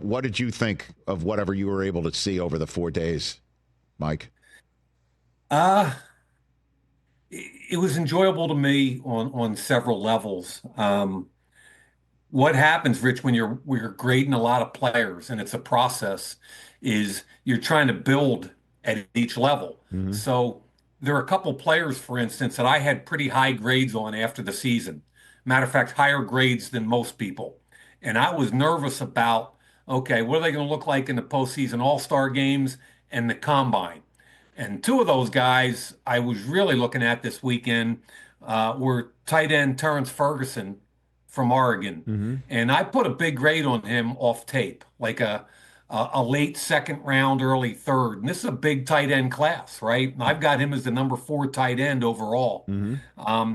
what did you think of whatever you were able to see over the 4 days, Mike? It was enjoyable to me on several levels. What happens, Rich, when we're grading a lot of players and it's a process, is you're trying to build at each level. Mm-hmm. So there are a couple players, for instance, that I had pretty high grades on after the season. Matter of fact, higher grades than most people. And I was nervous about, okay, what are they going to look like in the postseason All-Star games and the combine? And two of those guys I was really looking at this weekend were tight end Terrence Ferguson from Oregon. Mm-hmm. And I put a big grade on him off tape, like a late second round, early third. And this is a big tight end class, right? And I've got him as the number 4 tight end overall. Mm-hmm.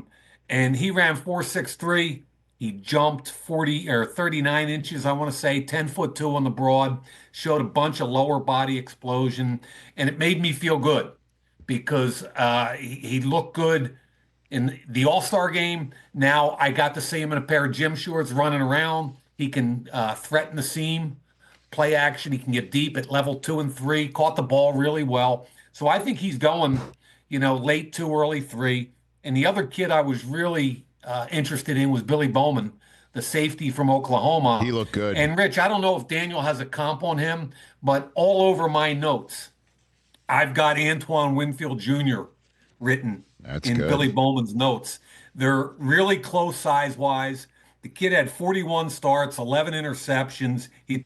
And he ran 4.63. He jumped 40 or 39 inches, I want to say, 10'2" on the broad, showed a bunch of lower body explosion, and it made me feel good because he looked good in the All-Star game. Now I got to see him in a pair of gym shorts running around. He can threaten the seam, play action. He can get deep at level 2 and 3, caught the ball really well. So I think he's going, late 2, early 3. And the other kid I was really interested in was Billy Bowman, the safety from Oklahoma. He looked good. And Rich, I don't know if Daniel has a comp on him, but all over my notes, I've got Antoine Winfield Jr. written in good. Billy Bowman's notes. They're really close size-wise. The kid had 41 starts, 11 interceptions. He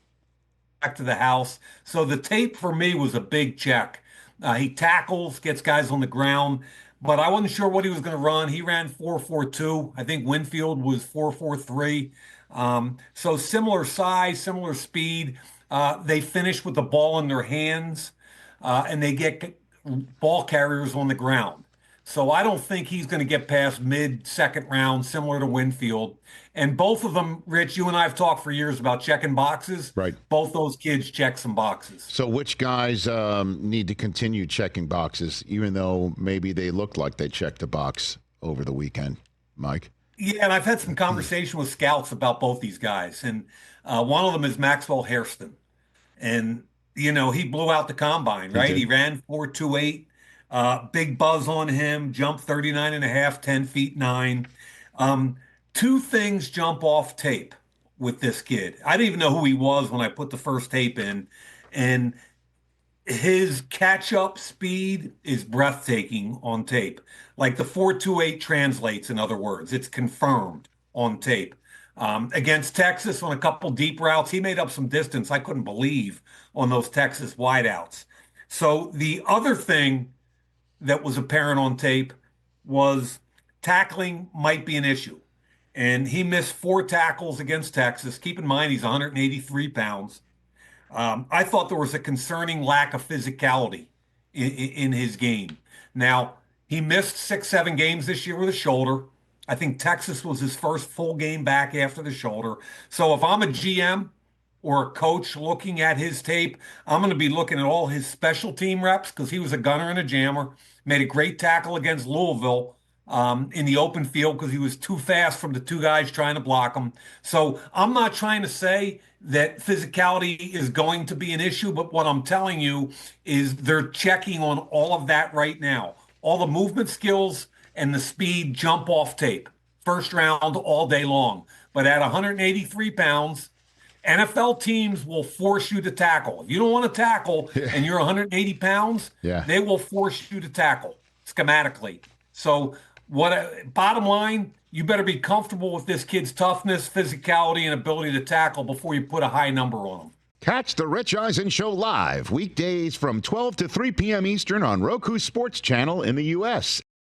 back to the house. So the tape for me was a big check. He tackles, gets guys on the ground, but I wasn't sure what he was going to run. He ran 4.42. I think Winfield was 4.43. So similar size, similar speed. They finish with the ball in their hands, and they get ball carriers on the ground. So I don't think he's going to get past mid-second round, similar to Winfield. And both of them, Rich, you and I have talked for years about checking boxes. Right. Both those kids check some boxes. So which guys need to continue checking boxes, even though maybe they looked like they checked a box over the weekend, Mike? Yeah, and I've had some conversation with scouts about both these guys. And one of them is Maxwell Hairston. And, he blew out the combine, right? He ran 4.28. Big buzz on him, jumped 39 and a half, 10 feet 9. Two things jump off tape with this kid. I didn't even know who he was when I put the first tape in. And his catch-up speed is breathtaking on tape. Like the 4.28 translates, in other words. It's confirmed on tape. Against Texas on a couple deep routes, he made up some distance I couldn't believe on those Texas wideouts. So the other thing that was apparent on tape was tackling might be an issue. And he missed 4 tackles against Texas. Keep in mind, he's 183 pounds. I thought there was a concerning lack of physicality in his game. Now, he missed 6, 7 games this year with a shoulder. I think Texas was his first full game back after the shoulder. So if I'm a GM or a coach looking at his tape, I'm going to be looking at all his special team reps because he was a gunner and a jammer. Made a great tackle against Louisville in the open field because he was too fast from the 2 guys trying to block him. So I'm not trying to say that physicality is going to be an issue, but what I'm telling you is they're checking on all of that right now. All the movement skills and the speed jump off tape. First round all day long. But at 183 pounds, NFL teams will force you to tackle. If you don't want to tackle and you're 180 pounds, they will force you to tackle schematically. So bottom line, you better be comfortable with this kid's toughness, physicality, and ability to tackle before you put a high number on him. Catch the Rich Eisen Show live weekdays from 12 to 3 p.m. Eastern on Roku Sports Channel in the U.S.